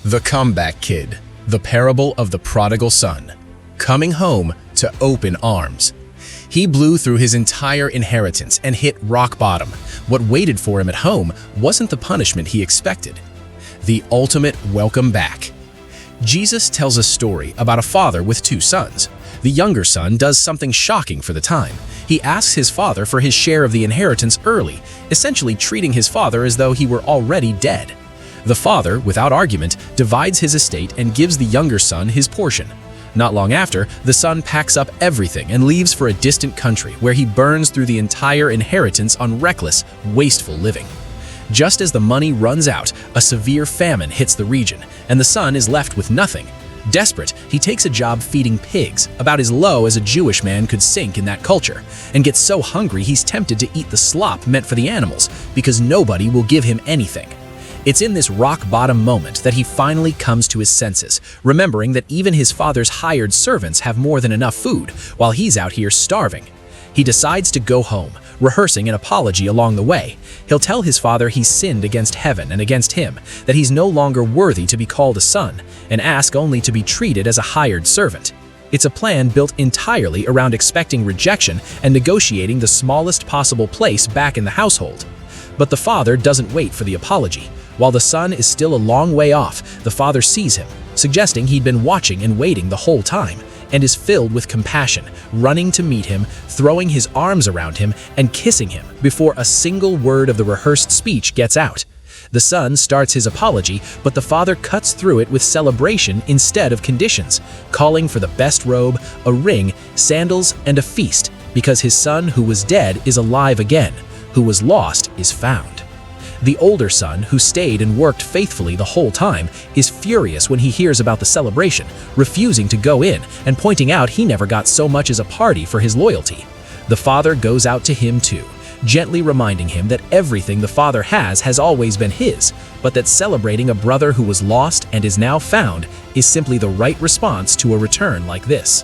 The Comeback Kid, the parable of the prodigal son, coming home to open arms. He blew through his entire inheritance and hit rock bottom. What waited for him at home wasn't the punishment he expected. The ultimate welcome back. Jesus tells a story about a father with two sons. The younger son does something shocking for the time. He asks his father for his share of the inheritance early, essentially treating his father as though he were already dead. The father, without argument, divides his estate and gives the younger son his portion. Not long after, the son packs up everything and leaves for a distant country where he burns through the entire inheritance on reckless, wasteful living. Just as the money runs out, a severe famine hits the region, and the son is left with nothing. Desperate, he takes a job feeding pigs, about as low as a Jewish man could sink in that culture, and gets so hungry he's tempted to eat the slop meant for the animals because nobody will give him anything. It's in this rock-bottom moment that he finally comes to his senses, remembering that even his father's hired servants have more than enough food, while he's out here starving. He decides to go home, rehearsing an apology along the way. He'll tell his father he's sinned against heaven and against him, that he's no longer worthy to be called a son, and ask only to be treated as a hired servant. It's a plan built entirely around expecting rejection and negotiating the smallest possible place back in the household. But the father doesn't wait for the apology. While the son is still a long way off, the father sees him, suggesting he'd been watching and waiting the whole time, and is filled with compassion, running to meet him, throwing his arms around him, and kissing him before a single word of the rehearsed speech gets out. The son starts his apology, but the father cuts through it with celebration instead of conditions, calling for the best robe, a ring, sandals, and a feast, because his son who was dead is alive again, who was lost is found. The older son, who stayed and worked faithfully the whole time, is furious when he hears about the celebration, refusing to go in and pointing out he never got so much as a party for his loyalty. The father goes out to him too, gently reminding him that everything the father has always been his, but that celebrating a brother who was lost and is now found is simply the right response to a return like this.